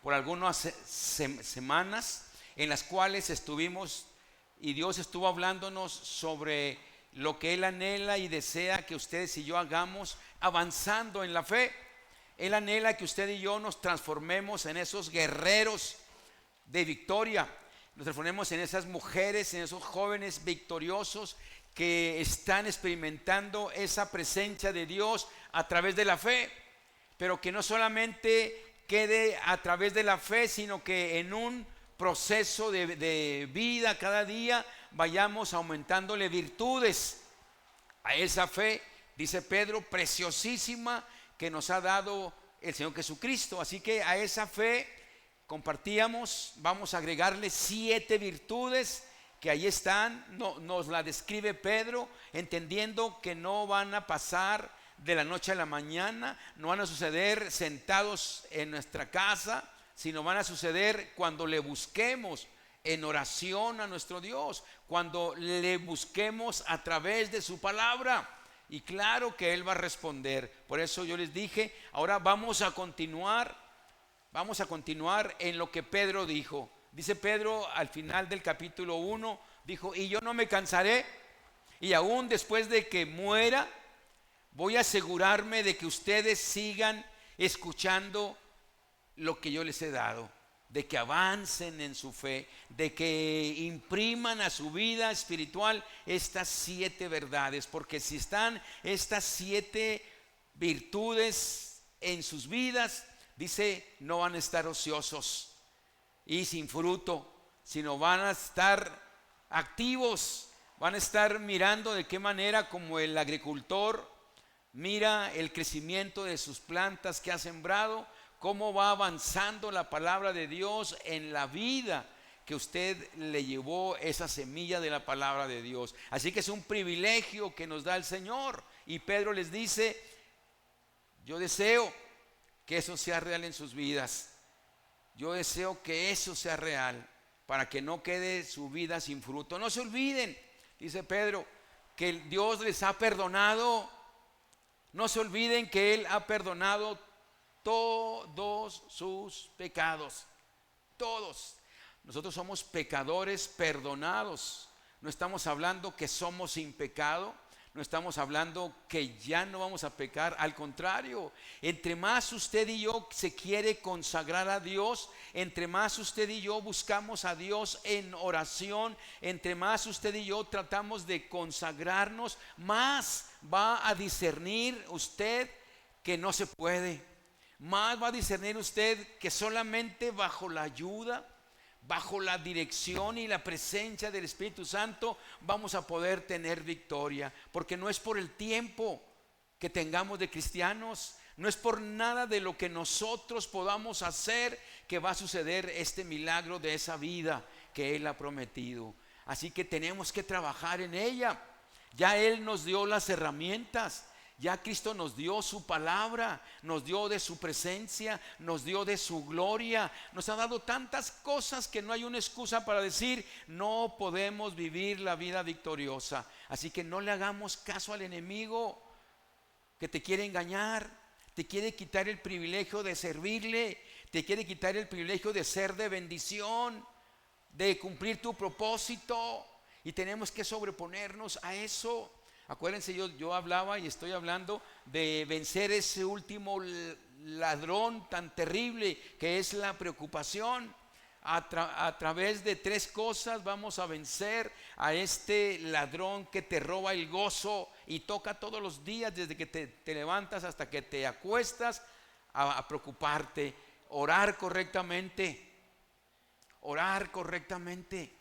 por algunas semanas en las cuales estuvimos y Dios estuvo hablándonos sobre lo que Él anhela y desea que ustedes y yo hagamos avanzando en la fe. Él anhela que usted y yo nos transformemos en esos guerreros de victoria, nos transformemos en esas mujeres, en esos jóvenes victoriosos que están experimentando esa presencia de Dios a través de la fe, pero que no solamente quede a través de la fe, sino que en un proceso de vida cada día vayamos aumentándole virtudes a esa fe, dice Pedro, preciosísima que nos ha dado el Señor Jesucristo. Así que a esa fe compartíamos, vamos a agregarle 7 virtudes que ahí están, nos la describe Pedro, entendiendo que no van a pasar de la noche a la mañana, no van a suceder sentados en nuestra casa, sino van a suceder cuando le busquemos en oración a nuestro Dios, cuando le busquemos a través de su palabra. Y claro que Él va a responder. Por eso yo les dije, ahora vamos a continuar en lo que Pedro dijo. Dice Pedro al final del capítulo 1, dijo, y yo no me cansaré, y aún después de que muera, voy a asegurarme de que ustedes sigan escuchando lo que yo les he dado, de que avancen en su fe, de que impriman a su vida espiritual estas 7 verdades, porque si están estas 7 virtudes en sus vidas, dice, no van a estar ociosos y sin fruto, sino van a estar activos, van a estar mirando de qué manera, como el agricultor mira el crecimiento de sus plantas que ha sembrado, cómo va avanzando la palabra de Dios en la vida que usted le llevó esa semilla de la palabra de Dios. Así que es un privilegio que nos da el Señor. Y Pedro les dice, yo deseo que eso sea real en sus vidas. Yo deseo que eso sea real para que no quede su vida sin fruto. No se olviden, dice Pedro, que Dios les ha perdonado. No se olviden que Él ha perdonado todos sus pecados. Todos. Nosotros somos pecadores perdonados. No estamos hablando que somos sin pecado. No estamos hablando que ya no vamos a pecar. Al contrario, entre más usted y yo se quiere consagrar a Dios, entre más usted y yo buscamos a Dios en oración, entre más usted y yo tratamos de consagrarnos, más va a discernir usted que no se puede. Más va a discernir usted que solamente bajo la ayuda, bajo la dirección y la presencia del Espíritu Santo vamos a poder tener victoria, porque no es por el tiempo que tengamos de cristianos, no es por nada de lo que nosotros podamos hacer que va a suceder este milagro de esa vida que Él ha prometido. Así que tenemos que trabajar en ella. Ya Él nos dio las herramientas. Ya Cristo nos dio su palabra, nos dio de su presencia, nos dio de su gloria, nos ha dado tantas cosas que no hay una excusa para decir no podemos vivir la vida victoriosa. Así que no le hagamos caso al enemigo que te quiere engañar, te quiere quitar el privilegio de servirle, te quiere quitar el privilegio de ser de bendición, de cumplir tu propósito, y tenemos que sobreponernos a eso. Acuérdense, yo hablaba y estoy hablando de vencer ese último ladrón tan terrible que es la preocupación. A través de 3 cosas vamos a vencer a este ladrón que te roba el gozo y toca todos los días desde que te levantas hasta que te acuestas a preocuparte. Orar correctamente. Orar correctamente.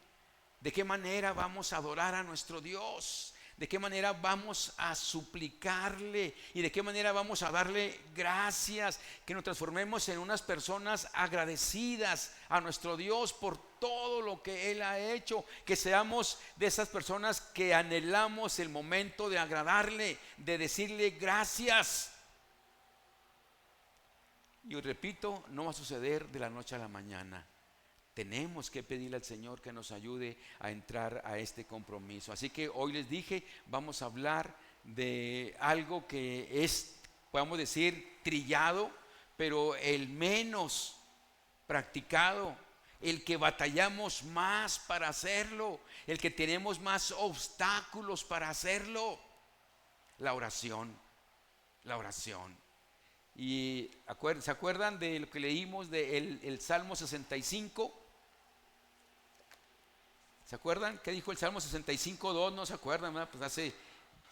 ¿De qué manera vamos a adorar a nuestro Dios? ¿De qué manera vamos a suplicarle? ¿Y de qué manera vamos a darle gracias? Que nos transformemos en unas personas agradecidas a nuestro Dios por todo lo que Él ha hecho. Que seamos de esas personas que anhelamos el momento de agradarle, de decirle gracias. Y repito, no va a suceder de la noche a la mañana. Tenemos que pedirle al Señor que nos ayude a entrar a este compromiso. Así que hoy les dije, vamos a hablar de algo que es, podemos decir, trillado, pero el menos practicado, el que batallamos más para hacerlo, el que tenemos más obstáculos para hacerlo, la oración, la oración. Y ¿se acuerdan de lo que leímos del Salmo 65? ¿Se acuerdan? ¿Qué dijo el Salmo 65:2? ¿No se acuerdan? ¿Verdad? Pues hace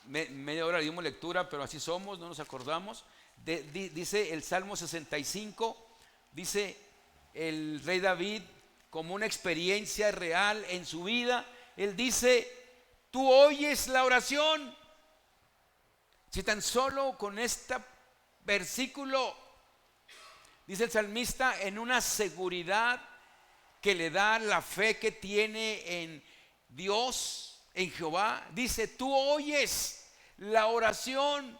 media hora dimos lectura, pero así somos, no nos acordamos. Dice el Salmo 65, dice el rey David, como una experiencia real en su vida, él dice: tú oyes la oración. Si tan solo con este versículo, dice el salmista, en una seguridad que le da la fe que tiene en Dios, en Jehová, dice: tú oyes la oración.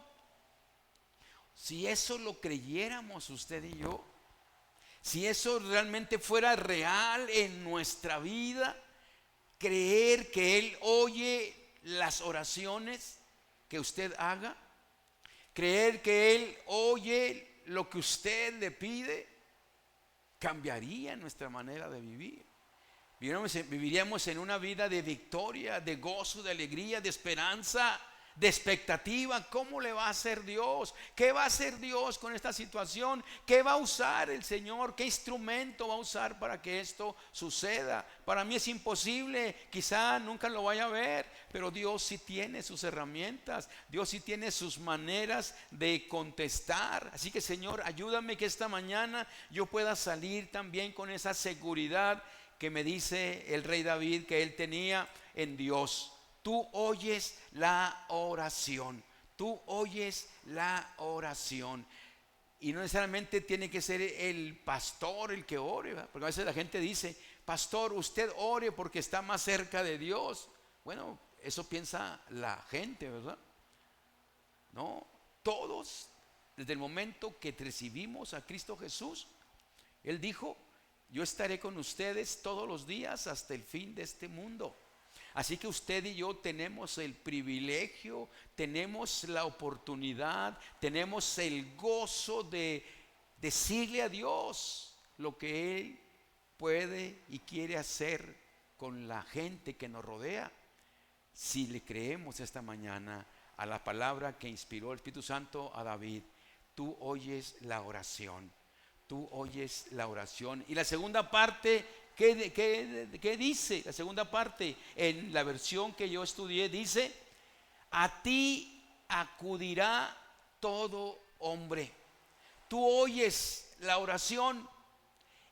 Si eso lo creyéramos usted y yo, si eso realmente fuera real en nuestra vida, creer que Él oye las oraciones que usted haga, creer que Él oye lo que usted le pide, cambiaría nuestra manera de vivir. Viviríamos en una vida de victoria, de gozo, de alegría, de esperanza, de expectativa. ¿Cómo le va a hacer Dios? ¿Qué va a hacer Dios con esta situación? ¿Qué va a usar el Señor? ¿Qué instrumento va a usar para que esto suceda? Para mí es imposible, quizá nunca lo vaya a ver, pero Dios sí tiene sus herramientas, Dios sí tiene sus maneras de contestar. Así que, Señor, ayúdame que esta mañana yo pueda salir también con esa seguridad que me dice el rey David que él tenía en Dios. Tú oyes la oración, tú oyes la oración. Y no necesariamente tiene que ser el pastor el que ore, ¿verdad? Porque a veces la gente dice: pastor, usted ore porque está más cerca de Dios. Bueno, eso piensa la gente, ¿verdad? No, todos, desde el momento que recibimos a Cristo Jesús, Él dijo: yo estaré con ustedes todos los días hasta el fin de este mundo. Así que usted y yo tenemos el privilegio, tenemos la oportunidad, tenemos el gozo de decirle a Dios lo que Él puede y quiere hacer con la gente que nos rodea, si le creemos esta mañana a la palabra que inspiró el Espíritu Santo a David. Tú oyes la oración, tú oyes la oración. Y la segunda parte, ¿qué dice? La segunda parte, en la versión que yo estudié, dice: a ti acudirá todo hombre. Tú oyes la oración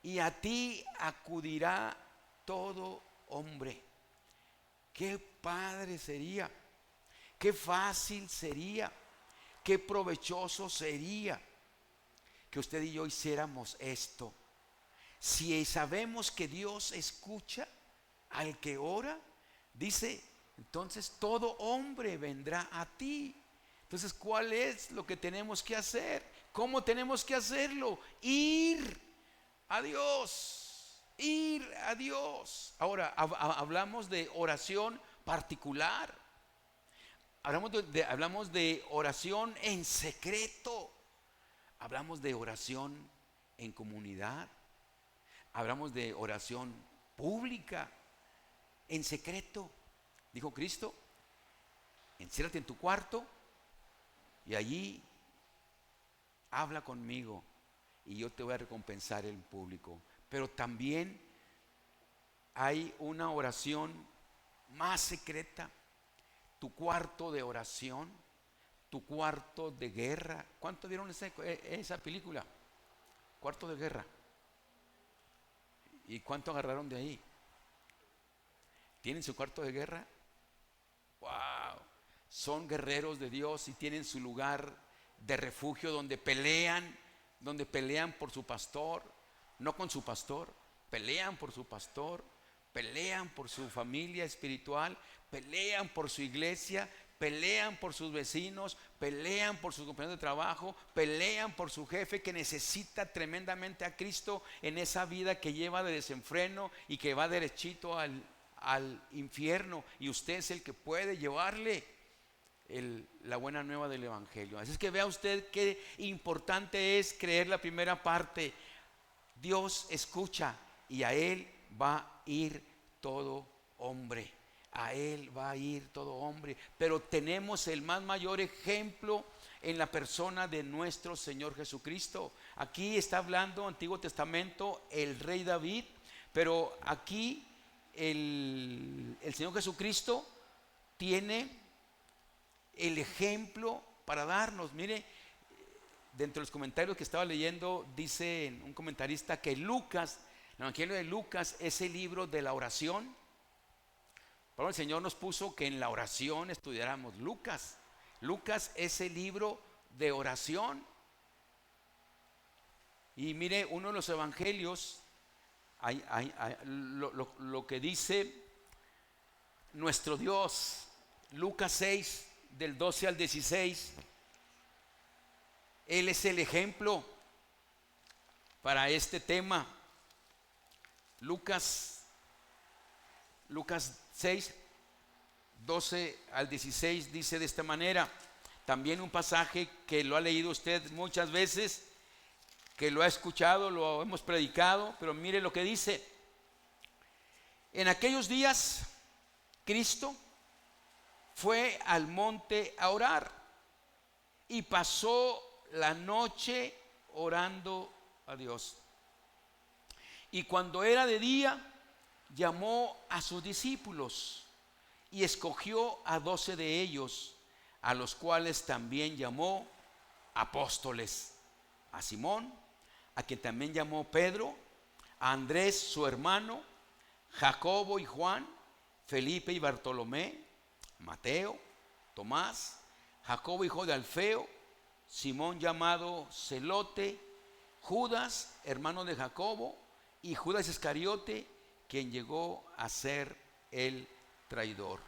y a ti acudirá todo hombre. Qué padre sería, qué fácil sería, qué provechoso sería que usted y yo hiciéramos esto. Si sabemos que Dios escucha al que ora, dice, entonces todo hombre vendrá a ti. Entonces, ¿cuál es lo que tenemos que hacer? ¿Cómo tenemos que hacerlo? Ir a Dios, ir a Dios. Ahora, hablamos de oración particular. Hablamos de oración en secreto. Hablamos de oración en comunidad. Hablamos de oración pública, en secreto. Dijo Cristo: enciérrate en tu cuarto y allí habla conmigo y yo te voy a recompensar en público. Pero también hay una oración más secreta, tu cuarto de oración, tu cuarto de guerra. ¿Cuánto vieron esa película? Cuarto de guerra. ¿Y cuánto agarraron de ahí? ¿Tienen su cuarto de guerra? ¡Wow! Son guerreros de Dios y tienen su lugar de refugio donde pelean por su pastor, no con su pastor, pelean por su pastor, pelean por su familia espiritual, pelean por su iglesia, pelean por sus vecinos, pelean por sus compañeros de trabajo, pelean por su jefe que necesita tremendamente a Cristo en esa vida que lleva de desenfreno y que va derechito al infierno, y usted es el que puede llevarle la buena nueva del evangelio. Así es que vea usted qué importante es creer la primera parte. Dios escucha y a Él va a ir todo hombre. A Él va a ir todo hombre. Pero tenemos el más mayor ejemplo en la persona de nuestro Señor Jesucristo. Aquí está hablando Antiguo Testamento el rey David, pero aquí el Señor Jesucristo tiene el ejemplo para darnos. Mire, dentro de los comentarios que estaba leyendo, dice un comentarista que Lucas, el Evangelio de Lucas, es el libro de la oración. Pero el Señor nos puso que en la oración estudiáramos Lucas. Lucas es el libro de oración. Y mire, uno de los evangelios, lo que dice nuestro Dios, Lucas 6, del 12 al 16, Él es el ejemplo para este tema. Lucas 6, 12 al 16 dice de esta manera. También un pasaje que lo ha leído usted muchas veces, que lo ha escuchado, lo hemos predicado, pero mire lo que dice. En aquellos días, Cristo fue al monte a orar y pasó la noche orando a Dios. Y cuando era de día, llamó a sus discípulos y escogió a 12 de ellos, a los cuales también llamó apóstoles: a Simón, a quien también llamó Pedro, a Andrés su hermano, Jacobo y Juan, Felipe y Bartolomé, Mateo, Tomás, Jacobo hijo de Alfeo, Simón llamado Celote, Judas hermano de Jacobo, y Judas Iscariote, quien llegó a ser el traidor.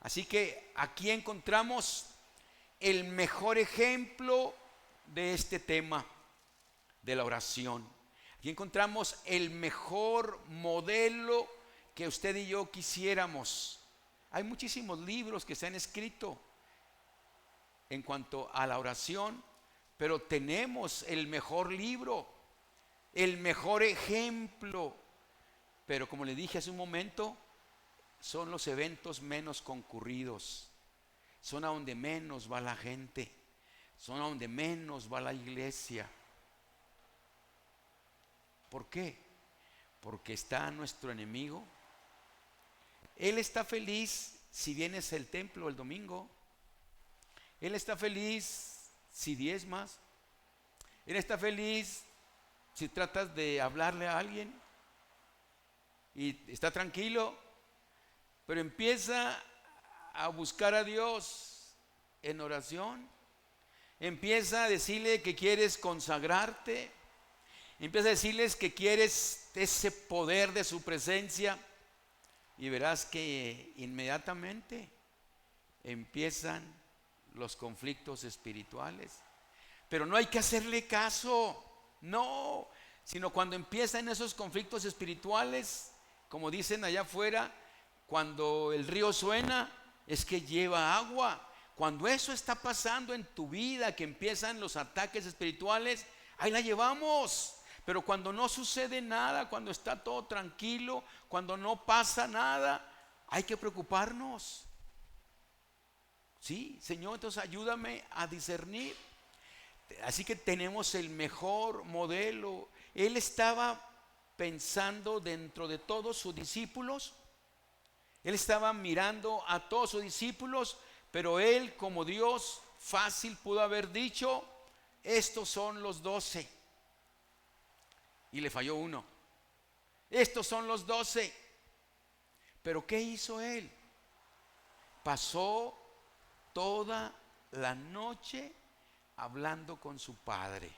Así que aquí encontramos el mejor ejemplo de este tema de la oración. Aquí encontramos el mejor modelo que usted y yo quisiéramos. Hay muchísimos libros que se han escrito en cuanto a la oración, pero tenemos el mejor libro, el mejor ejemplo. Pero como le dije hace un momento, son los eventos menos concurridos, son a donde menos va la gente, son a donde menos va la iglesia. ¿Por qué? Porque está nuestro enemigo. Él está feliz si vienes al templo el domingo. Él está feliz si diezmas. Él está feliz si tratas de hablarle a alguien y está tranquilo, pero empieza a buscar a Dios en oración. Empieza a decirle que quieres consagrarte. Empieza a decirles que quieres ese poder de su presencia, y verás que inmediatamente empiezan los conflictos espirituales. Pero no hay que hacerle caso, no, sino cuando empiezan esos conflictos espirituales, como dicen allá afuera, cuando el río suena, es que lleva agua. Cuando eso está pasando en tu vida, que empiezan los ataques espirituales, ahí la llevamos. Pero cuando no sucede nada, cuando está todo tranquilo, cuando no pasa nada, hay que preocuparnos. Sí, Señor, entonces ayúdame a discernir. Así que tenemos el mejor modelo. Él estaba pensando dentro de todos sus discípulos. Él estaba mirando a todos sus discípulos, pero él, como Dios, fácil pudo haber dicho: estos son los 12. Y le falló uno. Estos son los 12. Pero ¿qué hizo él? Pasó toda la noche hablando con su padre.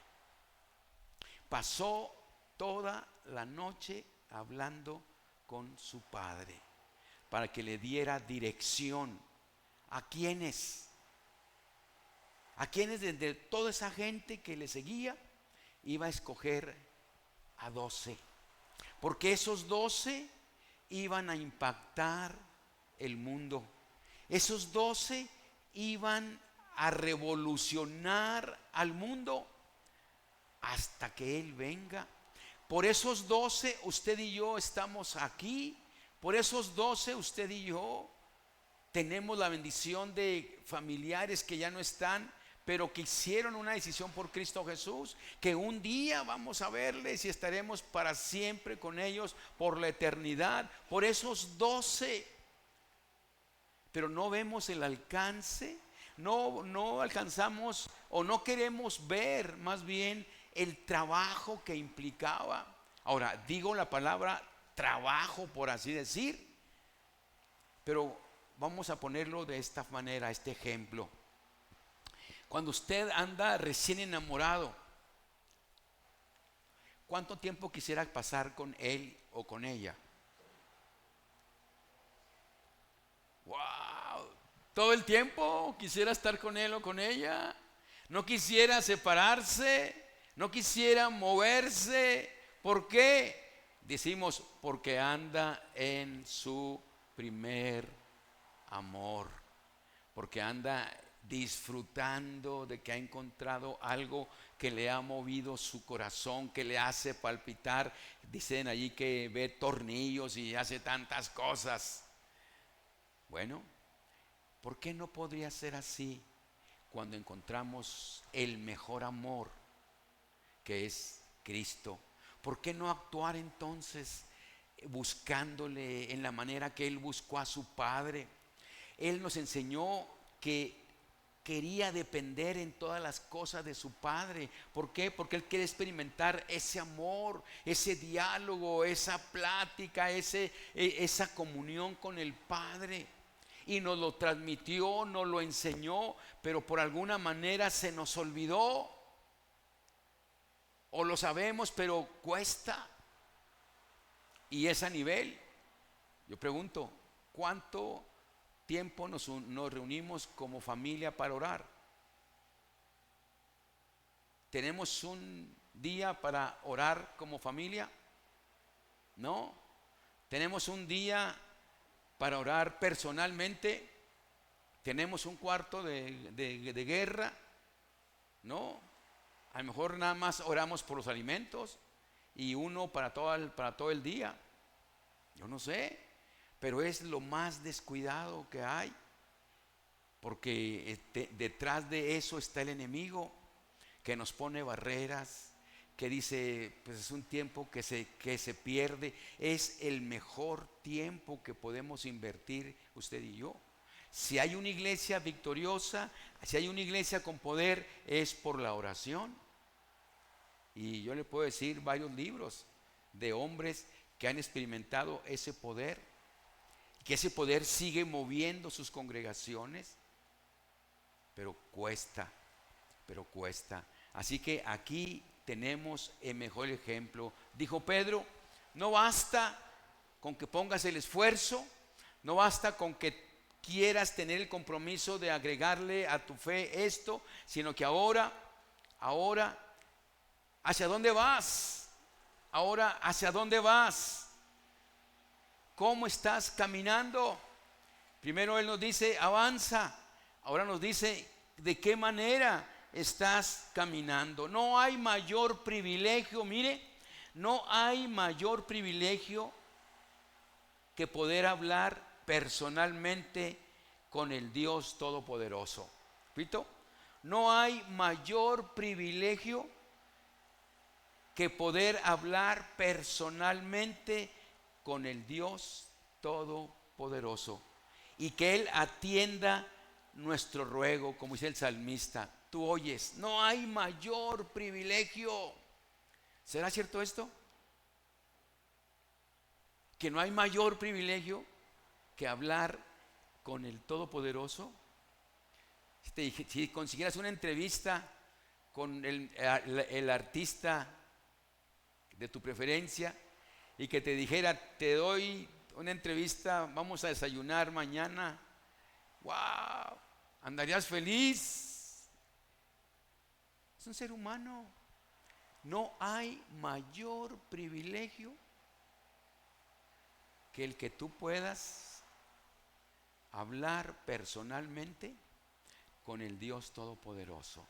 Pasó toda la noche hablando con su padre, para que le diera dirección. ¿A quiénes? ¿A quiénes? Desde toda esa gente que le seguía, iba a escoger a 12, porque esos 12 iban a impactar el mundo. Esos 12 iban a revolucionar al mundo hasta que Él venga. Por esos 12 usted y yo estamos aquí. Por esos 12 usted y yo tenemos la bendición de familiares que ya no están, pero que hicieron una decisión por Cristo Jesús, que un día vamos a verles y estaremos para siempre con ellos por la eternidad. Por esos 12, pero no vemos el alcance, no alcanzamos o no queremos ver más bien el trabajo que implicaba. Ahora, digo la palabra trabajo por así decir, pero vamos a ponerlo de esta manera, este ejemplo. Cuando usted anda recién enamorado, ¿cuánto tiempo quisiera pasar con él o con ella? ¡Wow! Todo el tiempo quisiera estar con él o con ella. No quisiera separarse, no quisiera moverse. ¿Por qué? Decimos, porque anda en su primer amor, porque anda disfrutando de que ha encontrado algo que le ha movido su corazón, que le hace palpitar. Dicen allí que ve tornillos y hace tantas cosas. Bueno, ¿por qué no podría ser así cuando encontramos el mejor amor, que es Cristo? ¿Por qué no actuar entonces buscándole en la manera que Él buscó a su Padre? Él nos enseñó que quería depender en todas las cosas de su Padre. ¿Por qué? Porque Él quiere experimentar ese amor, ese diálogo, esa plática, esa comunión con el Padre. Y nos lo transmitió, nos lo enseñó, pero por alguna manera se nos olvidó. O lo sabemos, pero cuesta. Y es a nivel. Yo pregunto, ¿cuánto tiempo nos reunimos como familia para orar? ¿Tenemos un día para orar como familia? No. ¿Tenemos un día para orar personalmente? ¿Tenemos un cuarto de guerra? No. A lo mejor nada más oramos por los alimentos y uno para todo el día. Yo no sé, pero es lo más descuidado que hay, porque detrás de eso está el enemigo que nos pone barreras, que dice, pues es un tiempo que se pierde. Es el mejor tiempo que podemos invertir usted y yo. Si hay una iglesia victoriosa, si hay una iglesia con poder, es por la oración. Y yo le puedo decir varios libros de hombres que han experimentado ese poder, que ese poder sigue moviendo sus congregaciones, pero cuesta. Así que aquí tenemos el mejor ejemplo. Dijo Pedro, no basta con que pongas el esfuerzo, no basta con que quieras tener el compromiso de agregarle a tu fe esto, sino que ahora, ¿hacia dónde vas? Ahora, ¿hacia dónde vas? ¿Cómo estás caminando? Primero Él nos dice, avanza. Ahora nos dice, ¿de qué manera estás caminando? No hay mayor privilegio, mire, no hay mayor privilegio que poder hablar personalmente con el Dios Todopoderoso. ¿Repito? No hay mayor privilegio que poder hablar personalmente con el Dios Todopoderoso y que Él atienda nuestro ruego, como dice el salmista. Tú oyes, no hay mayor privilegio. ¿Será cierto esto? Que no hay mayor privilegio que hablar con el Todopoderoso. Si consiguieras una entrevista con el artista de tu preferencia y que te dijera, te doy una entrevista, vamos a desayunar mañana, wow, andarías feliz. Es un ser humano. No hay mayor privilegio que el que tú puedas hablar personalmente con el Dios Todopoderoso.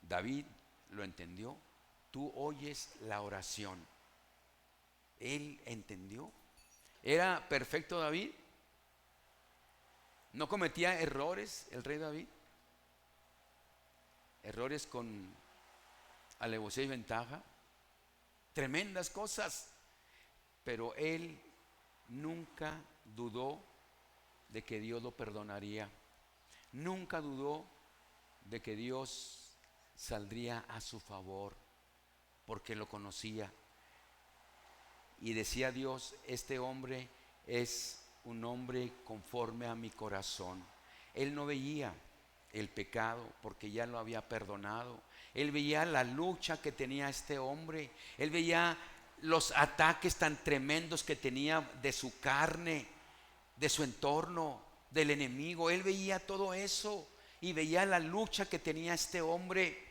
David lo entendió tú oyes la oración. Él entendió. ¿Era perfecto David? ¿No cometía errores el rey David? Errores con alevosía y ventaja, tremendas cosas, pero él nunca dudó de que Dios lo perdonaría, nunca dudó de que Dios saldría a su favor, porque lo conocía. Y decía Dios, este hombre es un hombre conforme a mi corazón. Él no veía el pecado porque ya lo había perdonado. Él veía la lucha que tenía este hombre. Él veía los ataques tan tremendos que tenía de su carne, de su entorno, del enemigo. Él veía todo eso y veía la lucha que tenía este hombre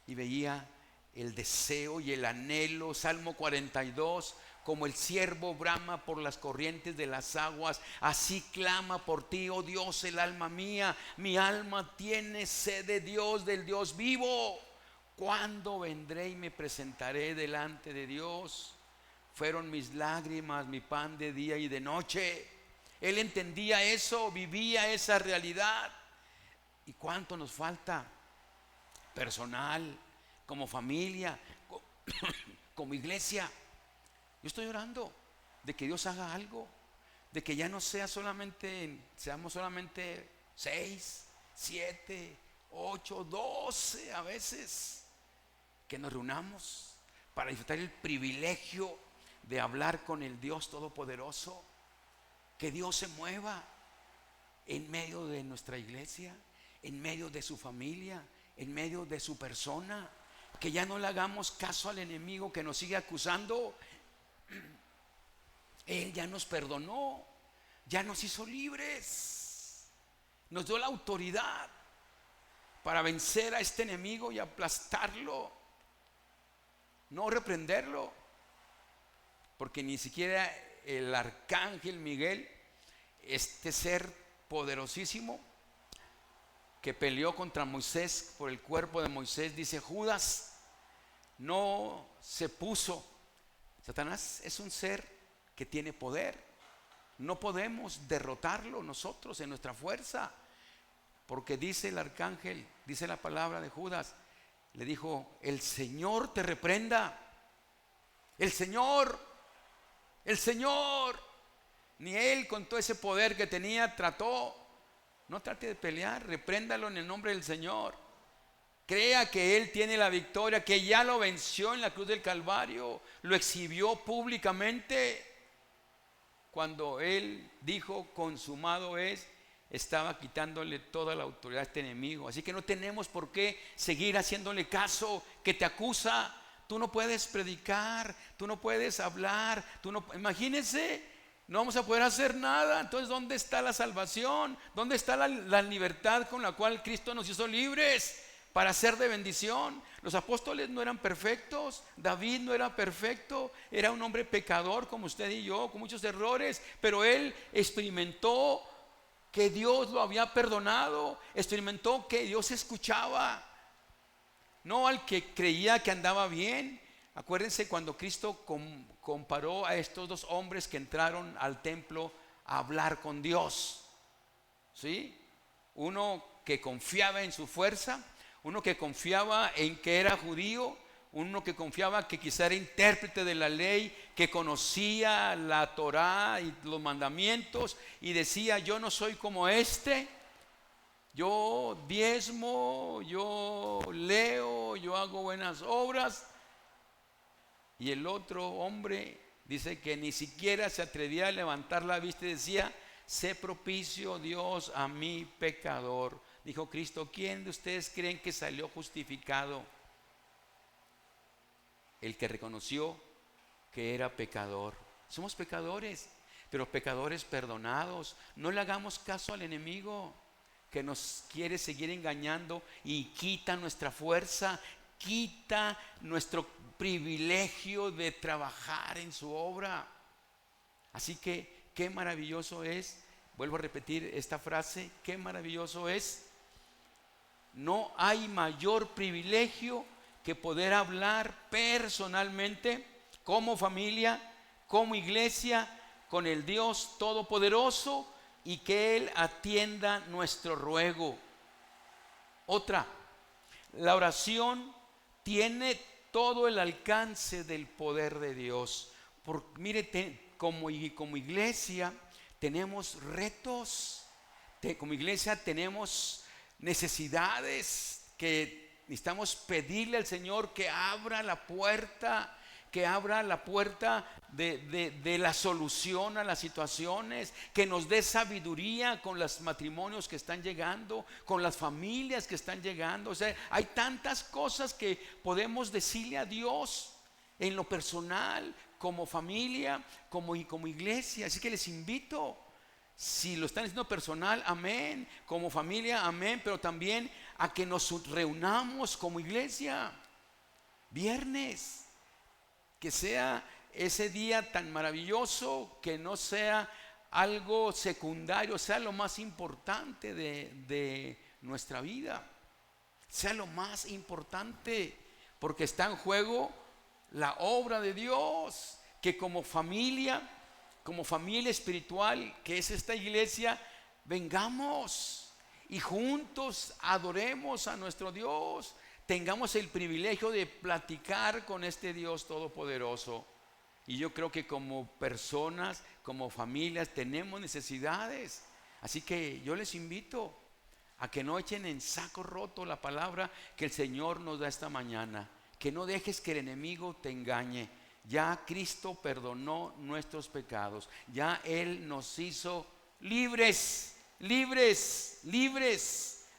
y veía el deseo y el anhelo. Salmo 42: como el ciervo brama por las corrientes de las aguas, así clama por ti, oh Dios, el alma mía. Mi alma tiene sed de Dios, del Dios vivo. ¿Cuándo vendré y me presentaré delante de Dios? Fueron mis lágrimas mi pan de día y de noche. Él entendía eso, vivía esa realidad. ¿Y cuánto nos falta? Personal, como familia, como iglesia. Yo estoy orando de que Dios haga algo, de que ya no seamos solamente 6, 7, 8, 12 a veces, que nos reunamos para disfrutar el privilegio de hablar con el Dios Todopoderoso. Que Dios se mueva en medio de nuestra iglesia, en medio de su familia, en medio de su persona. Que ya no le hagamos caso al enemigo que nos sigue acusando. Él ya nos perdonó, ya nos hizo libres, nos dio la autoridad para vencer a este enemigo y aplastarlo, no reprenderlo, porque ni siquiera el arcángel Miguel, este ser poderosísimo que peleó contra Moisés por el cuerpo de Moisés, dice Judas, no se puso. Satanás es un ser que tiene poder. No podemos derrotarlo nosotros en nuestra fuerza, porque dice el arcángel, dice la palabra de Judas, le dijo: el Señor te reprenda. El Señor. Ni él, con todo ese poder que tenía, trató. No trate de pelear, repréndalo en el nombre del Señor. Crea que Él tiene la victoria, que ya lo venció en la cruz del Calvario, lo exhibió públicamente. Cuando Él dijo consumado es, estaba quitándole toda la autoridad a este enemigo. Así que no tenemos por qué seguir haciéndole caso, que te acusa. Tú no puedes predicar, tú no puedes hablar, imagínense, no vamos a poder hacer nada. Entonces, ¿dónde está la salvación? ¿Dónde está la libertad con la cual Cristo nos hizo libres para ser de bendición? Los apóstoles no eran perfectos, David no era perfecto, era un hombre pecador como usted y yo, con muchos errores, pero él experimentó que Dios lo había perdonado, experimentó que Dios escuchaba, no al que creía que andaba bien. Acuérdense cuando Cristo comparó a estos dos hombres que entraron al templo a hablar con Dios, ¿sí? Uno que confiaba en su fuerza, uno que confiaba en que era judío, uno que confiaba que quizá era intérprete de la ley, que conocía la Torá y los mandamientos, y decía: yo no soy como este, yo diezmo, yo leo, yo hago buenas obras. Y el otro hombre dice que ni siquiera se atrevía a levantar la vista y decía: sé propicio, Dios, a mi pecador. Dijo Cristo: ¿quién de ustedes creen que salió justificado? El que reconoció que era pecador. Somos pecadores, pero pecadores perdonados. No le hagamos caso al enemigo que nos quiere seguir engañando y quita nuestra fuerza, quita nuestro privilegio de trabajar en su obra. Así que qué maravilloso es, vuelvo a repetir esta frase, qué maravilloso es. No hay mayor privilegio que poder hablar personalmente como familia, como iglesia, con el Dios Todopoderoso y que Él atienda nuestro ruego. Otra, la oración tiene todo el alcance del poder de Dios. Mire, como iglesia tenemos retos, como iglesia tenemos necesidades que necesitamos pedirle al Señor que abra la puerta, de la solución a las situaciones, que nos dé sabiduría con los matrimonios que están llegando, con las familias que están llegando. O sea, hay tantas cosas que podemos decirle a Dios en lo personal, como familia, como iglesia. Así que les invito, si lo están haciendo personal, amén, como familia, amén, pero también a que nos reunamos como iglesia viernes. Que sea ese día tan maravilloso, que no sea algo secundario, sea lo más importante de nuestra vida. Sea lo más importante, porque está en juego la obra de Dios. Que como familia espiritual, que es esta iglesia, vengamos y juntos adoremos a nuestro Dios. Tengamos el privilegio de platicar con este Dios todopoderoso. Y yo creo que como personas, como familias, tenemos necesidades. Así que yo les invito a que no echen en saco roto la palabra que el Señor nos da esta mañana. Que no dejes que el enemigo te engañe. Ya Cristo perdonó nuestros pecados. Ya Él nos hizo libres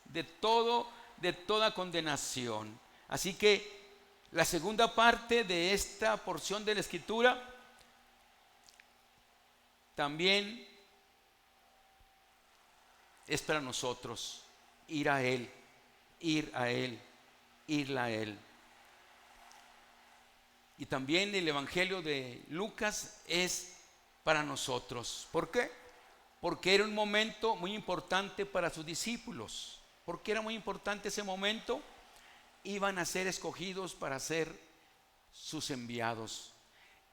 de toda condenación. Así que la segunda parte de esta porción de la Escritura también es para nosotros. Ir a Él. Y también el Evangelio de Lucas es para nosotros. ¿Por qué? Porque era un momento muy importante para sus discípulos. ¿Por qué era muy importante ese momento? Iban a ser escogidos para ser sus enviados.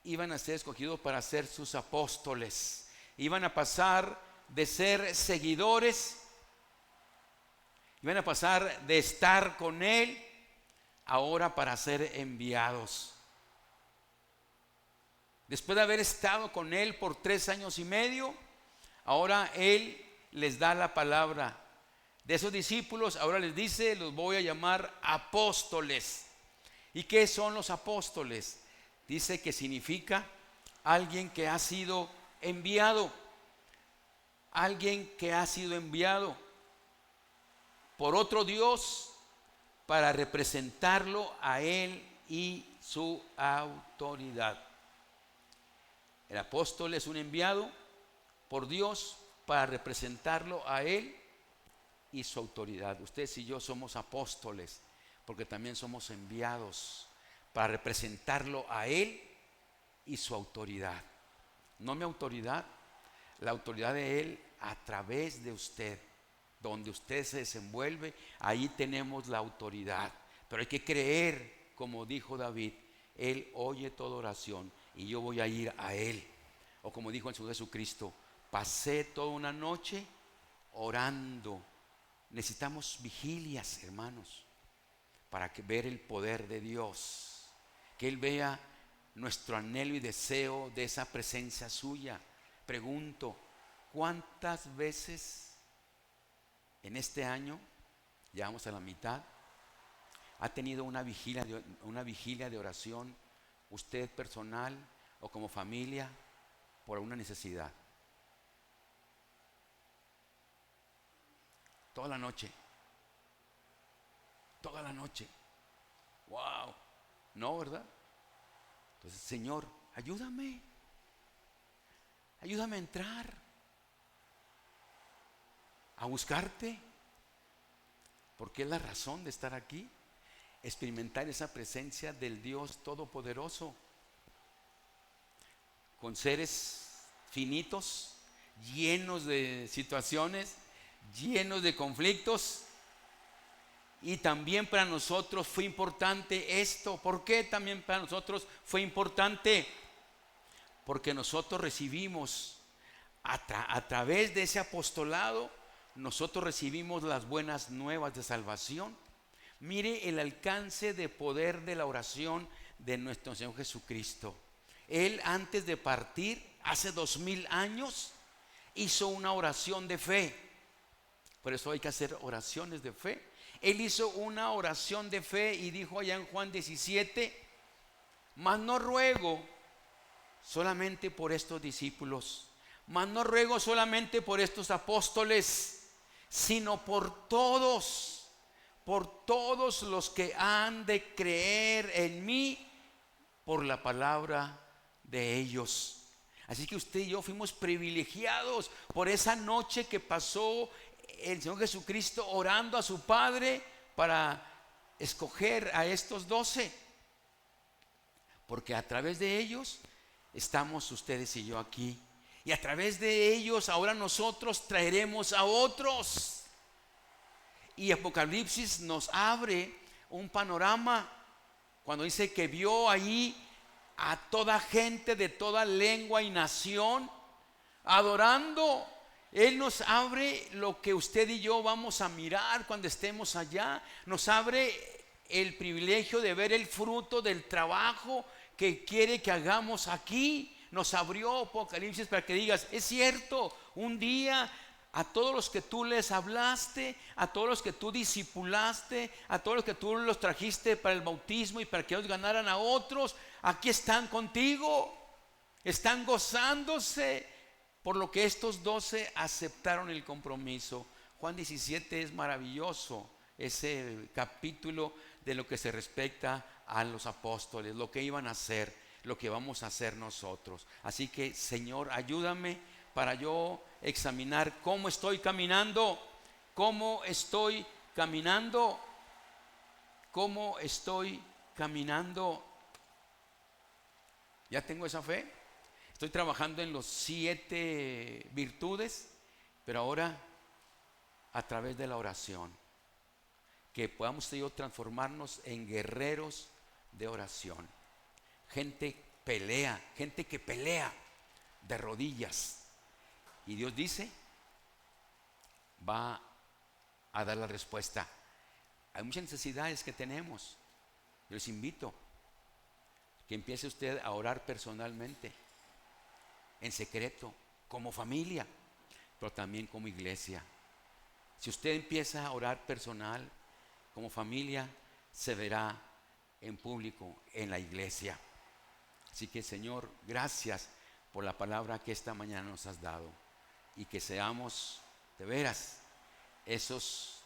Iban a ser escogidos para ser sus apóstoles. Iban a pasar de ser seguidores, iban a pasar de estar con Él, ahora para ser enviados. Después de haber estado con Él por 3 años y medio, ahora Él les da la palabra. De esos discípulos ahora les dice: los voy a llamar apóstoles. ¿Y qué son los apóstoles? Dice que significa alguien que ha sido enviado. Alguien que ha sido enviado por otro Dios para representarlo a Él y su autoridad. El apóstol es un enviado por Dios para representarlo a Él y su autoridad. Ustedes y yo somos apóstoles porque también somos enviados para representarlo a Él y su autoridad. No mi autoridad, la autoridad de Él a través de usted. Donde usted se desenvuelve, ahí tenemos la autoridad. Pero hay que creer, como dijo David: Él oye toda oración y yo voy a ir a Él. O como dijo el Señor Jesucristo: pasé toda una noche orando. Necesitamos vigilias, hermanos, para ver el poder de Dios. Que Él vea nuestro anhelo y deseo de esa presencia suya. Pregunto: ¿cuántas veces en este año, llegamos a la mitad, ha tenido una vigilia de oración, usted personal o como familia, por una necesidad? Toda la noche. Wow. No, ¿verdad? Entonces, Señor, ayúdame a entrar, a buscarte, porque es la razón de estar aquí. Experimentar esa presencia del Dios Todopoderoso, con seres finitos, llenos de situaciones, llenos de conflictos, Y también para nosotros fue importante esto. ¿Por qué también para nosotros fue importante? Porque nosotros recibimos a través de ese apostolado, nosotros recibimos las buenas nuevas de salvación. Mire el alcance de poder de la oración de nuestro Señor Jesucristo. Él, antes de partir, hace 2000 años, hizo una oración de fe. Por eso hay que hacer oraciones de fe. Él hizo una oración de fe y dijo allá en Juan 17: mas no ruego solamente por estos discípulos, mas no ruego solamente por estos apóstoles, sino por todos los que han de creer en mí por la palabra de ellos. Así que usted y yo fuimos privilegiados por esa noche que pasó el Señor Jesucristo orando a su Padre para escoger a estos 12, porque a través de ellos estamos ustedes y yo aquí, y a través de ellos ahora nosotros traeremos a otros. Y Apocalipsis nos abre un panorama cuando dice que vio allí a toda gente de toda lengua y nación adorando. Él nos abre lo que usted y yo vamos a mirar cuando estemos allá. Nos abre el privilegio de ver el fruto del trabajo que quiere que hagamos aquí. Nos abrió Apocalipsis para que digas: es cierto, un día a todos los que tú les hablaste, a todos los que tú discipulaste, a todos los que tú los trajiste para el bautismo y para que ellos ganaran a otros, aquí están contigo, están gozándose por lo que estos 12 aceptaron el compromiso. Juan 17 es maravilloso, ese capítulo de lo que se respecta a los apóstoles, lo que iban a hacer, lo que vamos a hacer nosotros. Así que, Señor, ayúdame para yo examinar cómo estoy caminando, cómo estoy caminando, cómo estoy caminando. ¿Ya tengo esa fe? Estoy trabajando en los 7 virtudes, pero ahora a través de la oración, que podamos usted y yo transformarnos en guerreros de oración. Gente que pelea de rodillas, y Dios dice, va a dar la respuesta. Hay muchas necesidades que tenemos. Yo les invito que empiece usted a orar personalmente, en secreto, como familia, pero también como iglesia. Si usted empieza a orar personal, como familia, se verá en público, en la iglesia. Así que, Señor, gracias por la palabra que esta mañana nos has dado, y que seamos de veras esos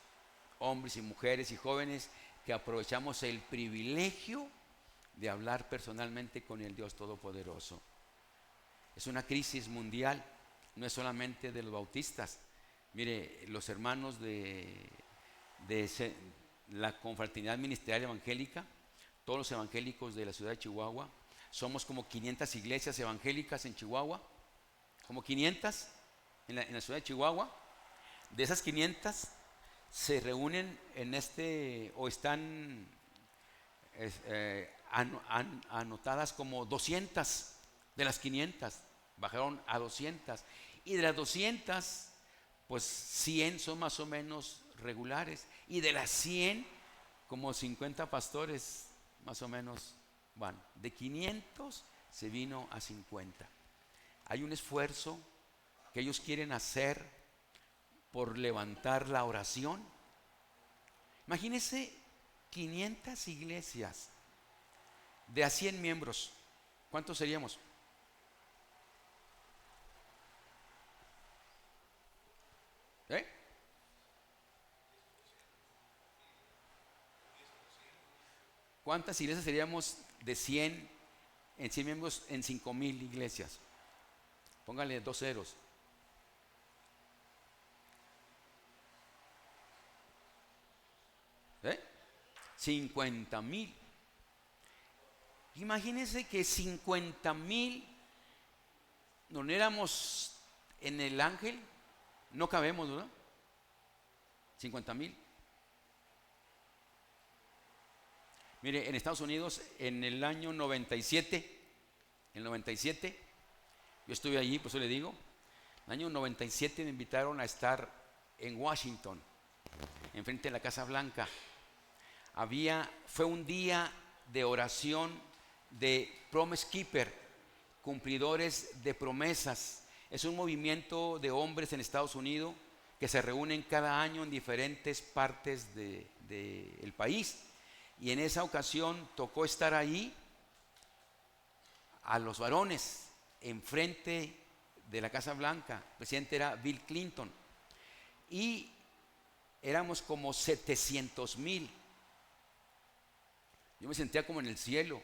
hombres y mujeres y jóvenes que aprovechamos el privilegio de hablar personalmente con el Dios Todopoderoso. Es una crisis mundial, no es solamente de los bautistas. Mire, los hermanos de la Confraternidad Ministerial Evangélica, todos los evangélicos de la ciudad de Chihuahua, somos como 500 iglesias evangélicas en Chihuahua, como 500 en la ciudad de Chihuahua. De esas 500 se reúnen en o están anotadas como 200. De las 500 bajaron a 200, y de las 200 pues 100 son más o menos regulares, y de las 100 como 50 pastores más o menos van. De 500 se vino a 50. Hay un esfuerzo que ellos quieren hacer por levantar la oración. Imagínense 500 iglesias de a 100 miembros. ¿Cuántos seríamos? ¿Cuántas iglesias seríamos de 100 en 100 miembros en 5,000 iglesias? Póngale 2 ceros. ¿Eh? 50,000. Imagínense que 50,000 nos éramos en el ángel, no cabemos, ¿verdad? 50,000. Mire, en Estados Unidos, en el año 97, yo estuve allí, por eso le digo, en el año 97 me invitaron a estar en Washington, enfrente de la Casa Blanca. Fue un día de oración de Promise Keeper, cumplidores de promesas. Es un movimiento de hombres en Estados Unidos que se reúnen cada año en diferentes partes del país. Y en esa ocasión tocó estar ahí a los varones enfrente de la Casa Blanca. El presidente era Bill Clinton y éramos como 700,000. Yo me sentía como en el cielo.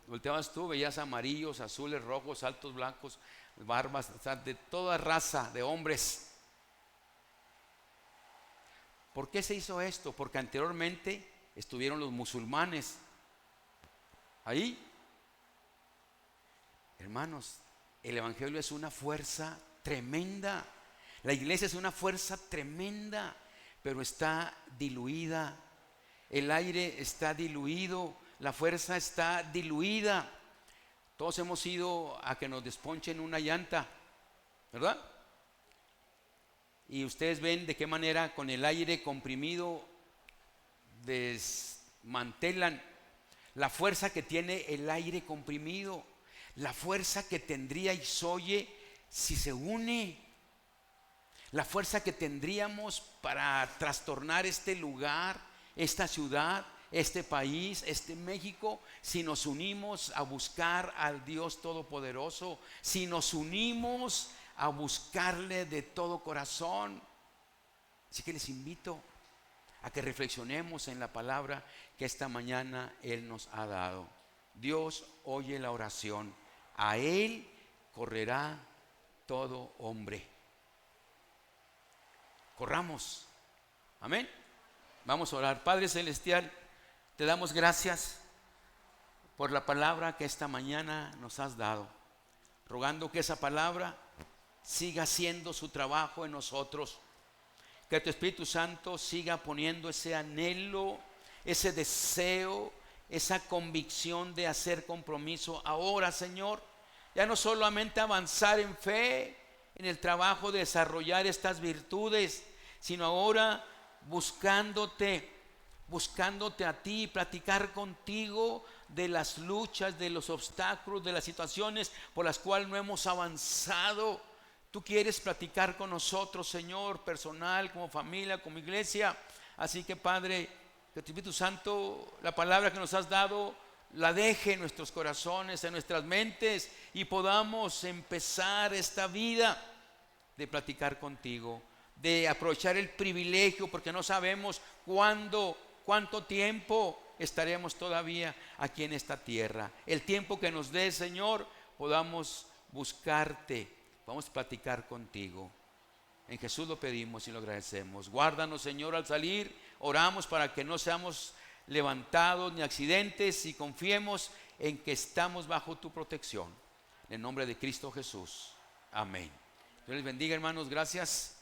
Volteabas tú, veías amarillos, azules, rojos, altos, blancos, barbas, o sea, de toda raza de hombres. ¿Por qué se hizo esto? Porque anteriormente estuvieron los musulmanes ahí. Hermanos, el evangelio es una fuerza tremenda. La iglesia es una fuerza tremenda, pero está diluida. El aire está diluido, la fuerza está diluida. Todos hemos ido a que nos desponchen una llanta, ¿verdad? Y ustedes ven de qué manera con el aire comprimido desmantelan la fuerza que tiene el aire comprimido, la fuerza que tendría Isoye si se une, la fuerza que tendríamos para trastornar este lugar, esta ciudad, este país, este México, si nos unimos a buscar al Dios Todopoderoso, si nos unimos a buscarle de todo corazón. Así que les invito a que reflexionemos en la palabra que esta mañana Él nos ha dado. Dios oye la oración, a Él correrá todo hombre. Corramos, amén. Vamos a orar. Padre Celestial, te damos gracias por la palabra que esta mañana nos has dado, rogando que esa palabra siga haciendo su trabajo en nosotros, que tu Espíritu Santo siga poniendo ese anhelo, ese deseo, esa convicción de hacer compromiso ahora, Señor, ya no solamente avanzar en fe, en el trabajo de desarrollar estas virtudes, sino ahora buscándote a ti, platicar contigo de las luchas, de los obstáculos, de las situaciones por las cuales no hemos avanzado. Tú quieres platicar con nosotros, Señor, personal, como familia, como iglesia. Así que, Padre, que tu Espíritu Santo, la palabra que nos has dado, la deje en nuestros corazones, en nuestras mentes, y podamos empezar esta vida de platicar contigo, de aprovechar el privilegio, porque no sabemos cuánto tiempo estaremos todavía aquí en esta tierra. El tiempo que nos dé, Señor, podamos buscarte, vamos a platicar contigo. En Jesús lo pedimos y lo agradecemos. Guárdanos, Señor, al salir. Oramos para que no seamos levantados ni accidentes, y confiemos en que estamos bajo tu protección. En el nombre de Cristo Jesús. Amén. Dios les bendiga, hermanos. Gracias.